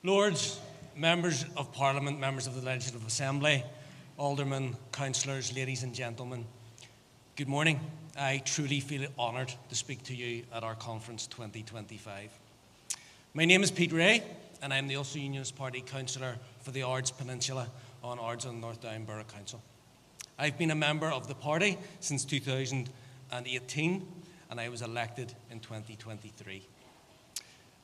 Lords, members of Parliament, members of the Legislative Assembly, aldermen, councillors, ladies and gentlemen, good morning. I truly feel honoured to speak to you at our conference 2025. My name is Pete Wray, and I'm the Ulster Unionist Party councillor for the Ards Peninsula on Ards and North Down Borough Council. I've been a member of the party since 2018, and I was elected in 2023.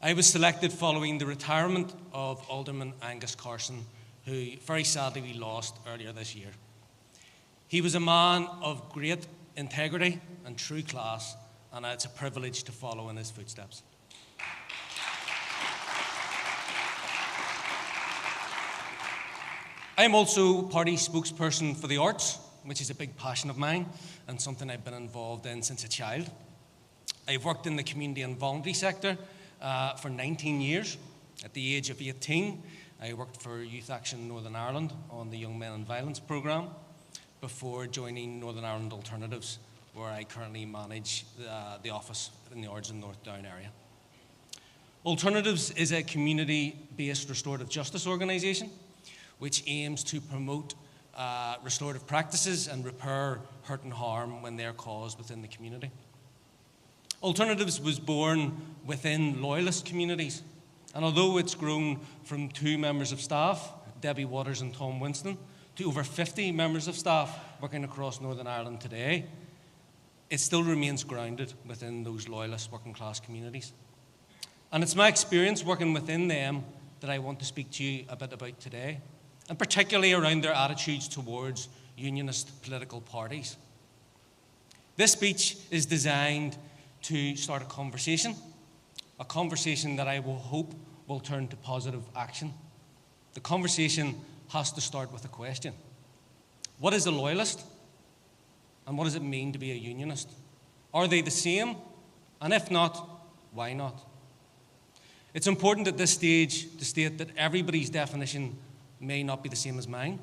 I was selected following the retirement of Alderman Angus Carson, who very sadly we lost earlier this year. He was a man of great integrity and true class, and it's a privilege to follow in his footsteps. I'm also party spokesperson for the arts, which is a big passion of mine and something I've been involved in since a child. I've worked in the community and voluntary sector for 19 years. At the age of 18, I worked for Youth Action Northern Ireland on the Young Men in Violence programme before joining Northern Ireland Alternatives, where I currently manage the office in the Ards and North Down area. Alternatives is a community-based restorative justice organisation which aims to promote restorative practices and repair hurt and harm when they are caused within the community. Alternatives was born within loyalist communities, and although it's grown from 2 members of staff, Debbie Waters and Tom Winston, to over 50 members of staff working across Northern Ireland today, it still remains grounded within those loyalist working class communities. And it's my experience working within them that I want to speak to you a bit about today, and particularly around their attitudes towards unionist political parties. This speech is designed to start a conversation that I will hope will turn to positive action. The conversation has to start with a question. What is a loyalist? And what does it mean to be a unionist? Are they the same? And if not, why not? It's important at this stage to state that everybody's definition may not be the same as mine.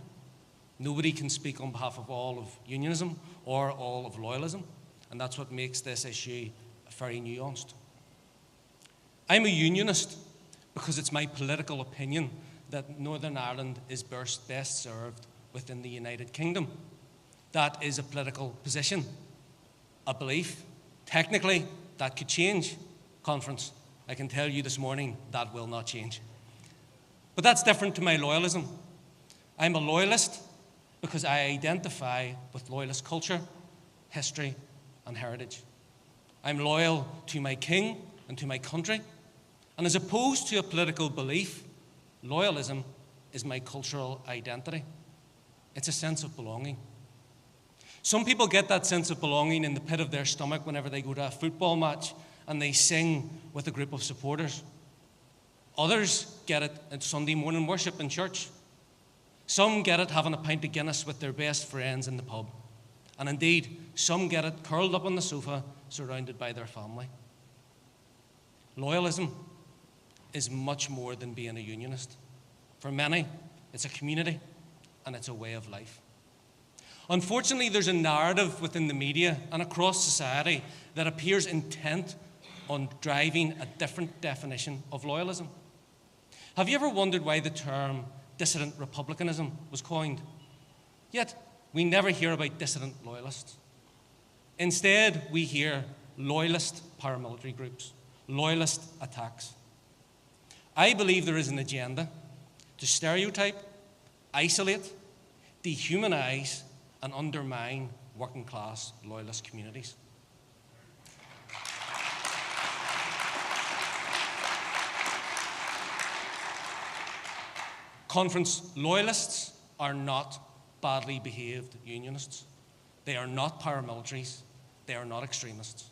Nobody can speak on behalf of all of unionism or all of loyalism, and that's what makes this issue very nuanced. I'm a unionist because it's my political opinion that Northern Ireland is best served within the United Kingdom. That is a political position, a belief. Technically, that could change. Conference, I can tell you this morning, that will not change. But that's different to my loyalism. I'm a loyalist because I identify with loyalist culture, history, and heritage. I'm loyal to my king and to my country. And as opposed to a political belief, loyalism is my cultural identity. It's a sense of belonging. Some people get that sense of belonging in the pit of their stomach whenever they go to a football match and they sing with a group of supporters. Others get it at Sunday morning worship in church. Some get it having a pint of Guinness with their best friends in the pub. And indeed, some get it curled up on the sofa, surrounded by their family. Loyalism is much more than being a unionist. For many, it's a community and it's a way of life. Unfortunately, there's a narrative within the media and across society that appears intent on driving a different definition of loyalism. Have you ever wondered why the term dissident republicanism was coined? Yet, we never hear about dissident loyalists. Instead, we hear loyalist paramilitary groups, loyalist attacks. I believe there is an agenda to stereotype, isolate, dehumanize, and undermine working class loyalist communities. Conference, loyalists are not badly behaved unionists. They are not paramilitaries. They are not extremists.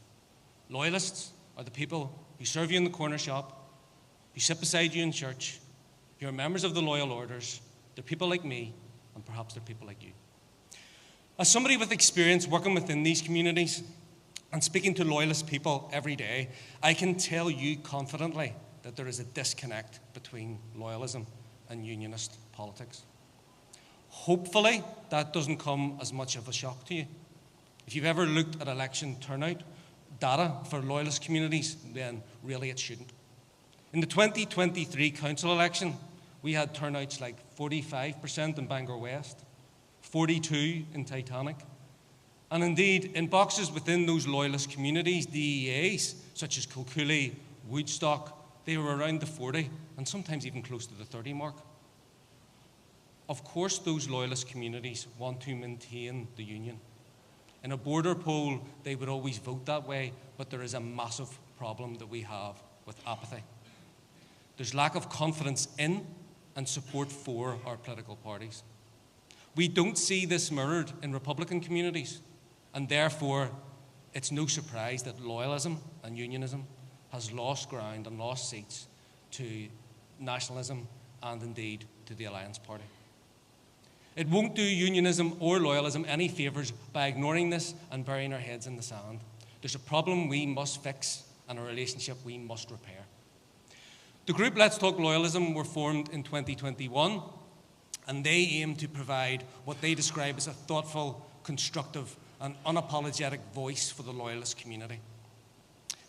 Loyalists are the people who serve you in the corner shop, who sit beside you in church, who are members of the loyal orders. They're people like me, and perhaps they're people like you. As somebody with experience working within these communities and speaking to loyalist people every day, I can tell you confidently that there is a disconnect between loyalism and unionist politics. Hopefully, that doesn't come as much of a shock to you. If you've ever looked at election turnout data for loyalist communities, then really it shouldn't. In the 2023 council election, we had turnouts like 45% in Bangor West, 42% in Titanic, and indeed in boxes within those loyalist communities, DEAs, such as Kilcooley, Woodstock, they were around the 40 and sometimes even close to the 30 mark. Of course, those loyalist communities want to maintain the union. In a border poll, they would always vote that way, but there is a massive problem that we have with apathy. There's lack of confidence in and support for our political parties. We don't see this mirrored in Republican communities, and therefore it's no surprise that loyalism and unionism has lost ground and lost seats to nationalism and indeed to the Alliance Party. It won't do unionism or loyalism any favours by ignoring this and burying our heads in the sand. There's a problem we must fix and a relationship we must repair. The group Let's Talk Loyalism were formed in 2021, and they aim to provide what they describe as a thoughtful, constructive and unapologetic voice for the loyalist community.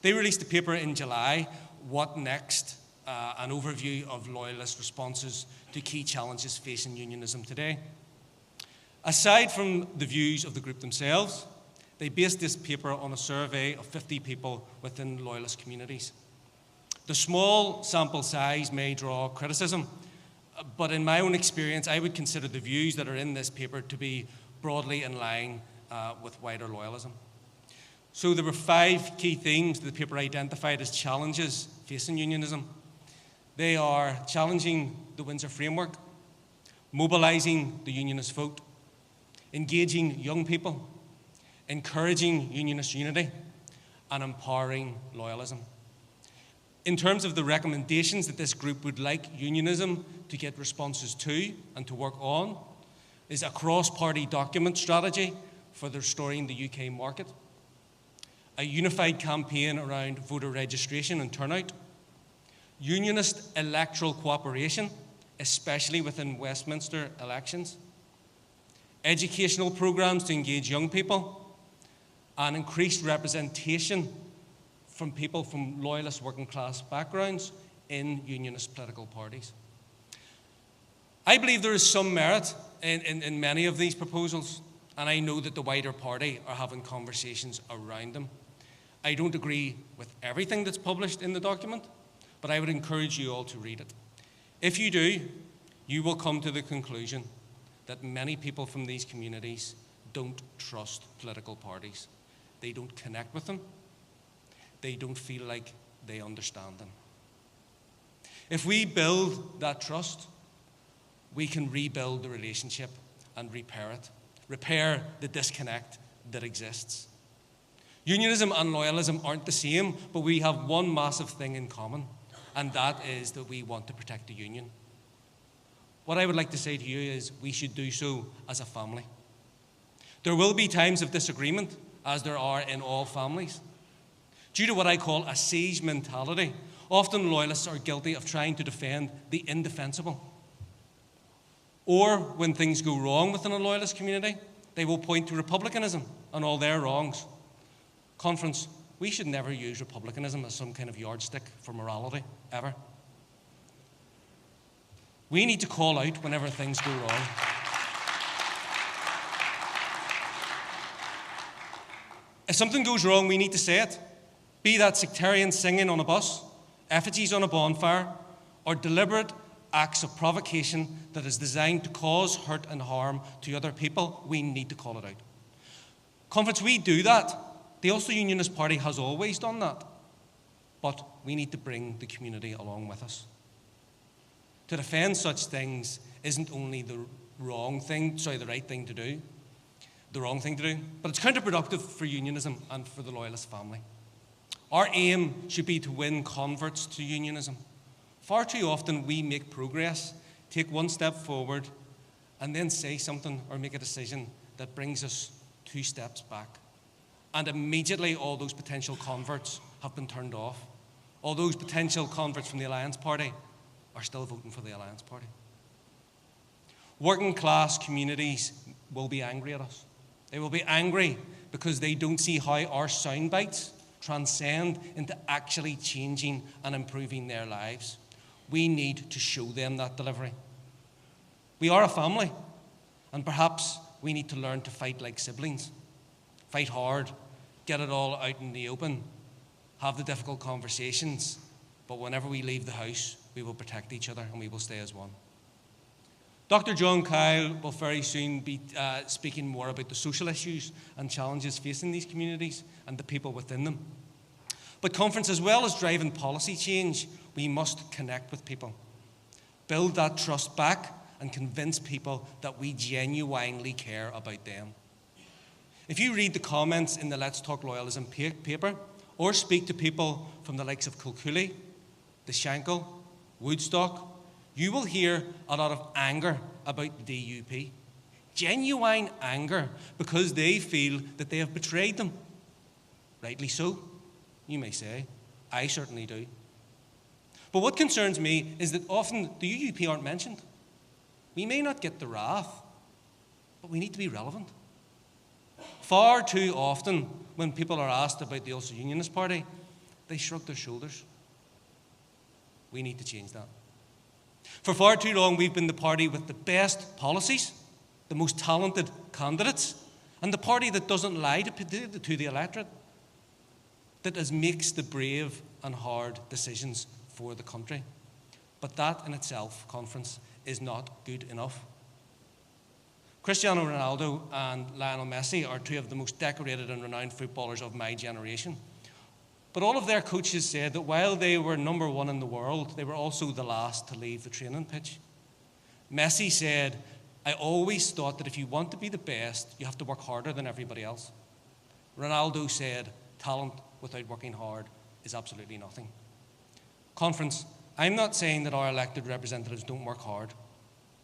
They released a paper in July, What Next? An overview of loyalist responses to key challenges facing unionism today. Aside from the views of the group themselves, they based this paper on a survey of 50 people within loyalist communities. The small sample size may draw criticism, but in my own experience, I would consider the views that are in this paper to be broadly in line with wider loyalism. So there were 5 key themes that the paper identified as challenges facing unionism. They are challenging the Windsor framework, mobilising the unionist vote, engaging young people, encouraging unionist unity, and empowering loyalism. In terms of the recommendations that this group would like unionism to get responses to and to work on, is a cross-party document strategy for restoring the UK market, a unified campaign around voter registration and turnout, unionist electoral cooperation, especially within Westminster elections, educational programmes to engage young people, and increased representation from people from loyalist working class backgrounds in unionist political parties. I believe there is some merit in many of these proposals, and I know that the wider party are having conversations around them. I don't agree with everything that's published in the document, but I would encourage you all to read it. If you do, you will come to the conclusion that many people from these communities don't trust political parties. They don't connect with them. They don't feel like they understand them. If we build that trust, we can rebuild the relationship and repair it, repair the disconnect that exists. Unionism and loyalism aren't the same, but we have one massive thing in common, and that is that we want to protect the union. What I would like to say to you is we should do so as a family. There will be times of disagreement, as there are in all families. Due to what I call a siege mentality, often loyalists are guilty of trying to defend the indefensible. Or when things go wrong within a loyalist community, they will point to republicanism and all their wrongs. Conference, we should never use republicanism as some kind of yardstick for morality, ever. We need to call out whenever things go wrong. If something goes wrong, we need to say it. Be that sectarian singing on a bus, effigies on a bonfire, or deliberate acts of provocation that is designed to cause hurt and harm to other people, we need to call it out. Conference, we do that. The Ulster Unionist Party has always done that. But we need to bring the community along with us. To defend such things isn't only the right thing to do, the wrong thing to do, but it's counterproductive for unionism and for the loyalist family. Our aim should be to win converts to unionism. Far too often we make progress, take one step forward, and then say something or make a decision that brings us 2 steps back. And immediately all those potential converts have been turned off. All those potential converts from the Alliance Party are still voting for the Alliance Party. Working class communities will be angry at us. They will be angry because they don't see how our sound bites transcend into actually changing and improving their lives. We need to show them that delivery. We are a family, and perhaps we need to learn to fight like siblings. Fight hard, get it all out in the open, have the difficult conversations, but whenever we leave the house, we will protect each other and we will stay as one. Dr. John Kyle will very soon be speaking more about the social issues and challenges facing these communities and the people within them. But conference, as well as driving policy change, we must connect with people. Build that trust back and convince people that we genuinely care about them. If you read the comments in the Let's Talk Loyalism paper, or speak to people from the likes of Kilcooley, the Shankill, Woodstock, you will hear a lot of anger about the DUP. Genuine anger because they feel that they have betrayed them. Rightly so, you may say. I certainly do. But what concerns me is that often the UUP aren't mentioned. We may not get the wrath, but we need to be relevant. Far too often, when people are asked about the Ulster Unionist Party, they shrug their shoulders. We need to change that. For far too long, we've been the party with the best policies, the most talented candidates, and the party that doesn't lie to the electorate, that makes the brave and hard decisions for the country. But that in itself, conference, is not good enough. Cristiano Ronaldo and Lionel Messi are two of the most decorated and renowned footballers of my generation. But all of their coaches said that while they were number one in the world, they were also the last to leave the training pitch. Messi said, "I always thought that if you want to be the best, you have to work harder than everybody else." Ronaldo said, "Talent without working hard is absolutely nothing." Conference, I'm not saying that our elected representatives don't work hard,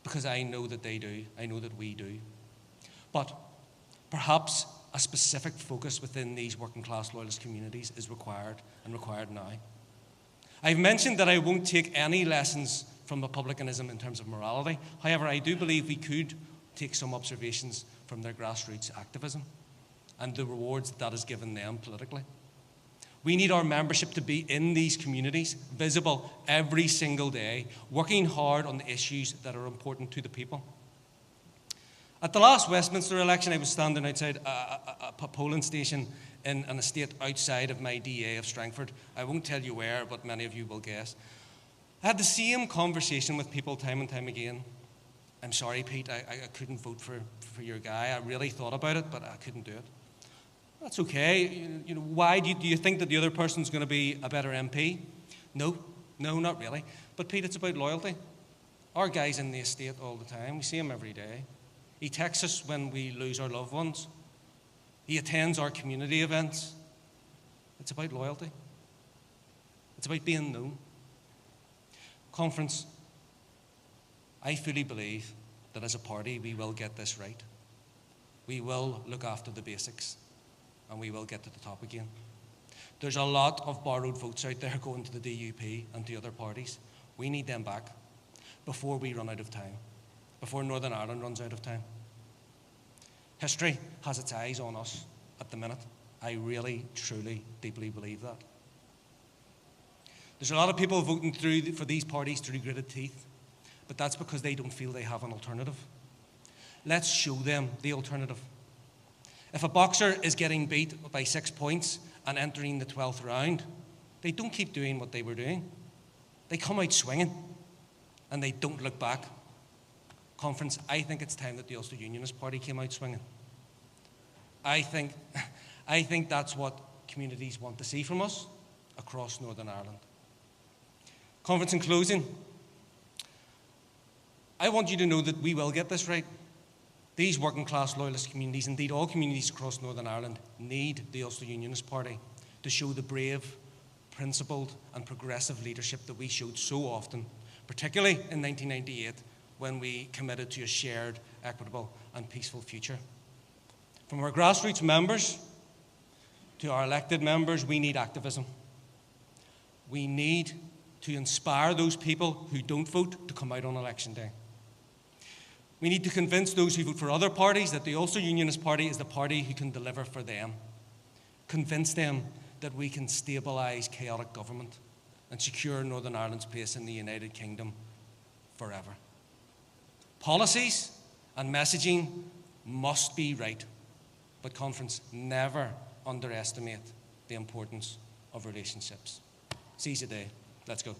because I know that they do. I know that we do. But perhaps a specific focus within these working class loyalist communities is required, and required now. I've mentioned that I won't take any lessons from republicanism in terms of morality. However, I do believe we could take some observations from their grassroots activism and the rewards that has given them politically. We need our membership to be in these communities, visible every single day, working hard on the issues that are important to the people. At the last Westminster election, I was standing outside a polling station in an estate outside of my DA of Strangford. I won't tell you where, but many of you will guess. I had the same conversation with people time and time again. "I'm sorry, Pete, I couldn't vote for your guy. I really thought about it, but I couldn't do it." That's okay. Why do you think that the other person's going to be a better MP? No, not really. But Pete, it's about loyalty. Our guy's in the estate all the time. We see him every day. He texts us when we lose our loved ones. He attends our community events. It's about loyalty. It's about being known. Conference, I fully believe that as a party we will get this right. We will look after the basics, and we will get to the top again. There's a lot of borrowed votes out there going to the DUP and to other parties. We need them back before we run out of time, before Northern Ireland runs out of time. History has its eyes on us at the minute. I really, truly, deeply believe that. There's a lot of people voting for these parties through gritted teeth, but that's because they don't feel they have an alternative. Let's show them the alternative. If a boxer is getting beat by 6 points and entering the 12th round, they don't keep doing what they were doing. They come out swinging, and they don't look back. Conference, I think it's time that the Ulster Unionist Party came out swinging. I think that's what communities want to see from us across Northern Ireland. Conference, in closing, I want you to know that we will get this right. These working class loyalist communities, indeed all communities across Northern Ireland, need the Ulster Unionist Party to show the brave, principled and progressive leadership that we showed so often, particularly in 1998 when we committed to a shared, equitable and peaceful future. From our grassroots members to our elected members, we need activism. We need to inspire those people who don't vote to come out on election day. We need to convince those who vote for other parties that the Ulster Unionist Party is the party who can deliver for them. Convince them that we can stabilise chaotic government and secure Northern Ireland's place in the United Kingdom forever. Policies and messaging must be right, but conference, never underestimate the importance of relationships. Seize the day. Let's go.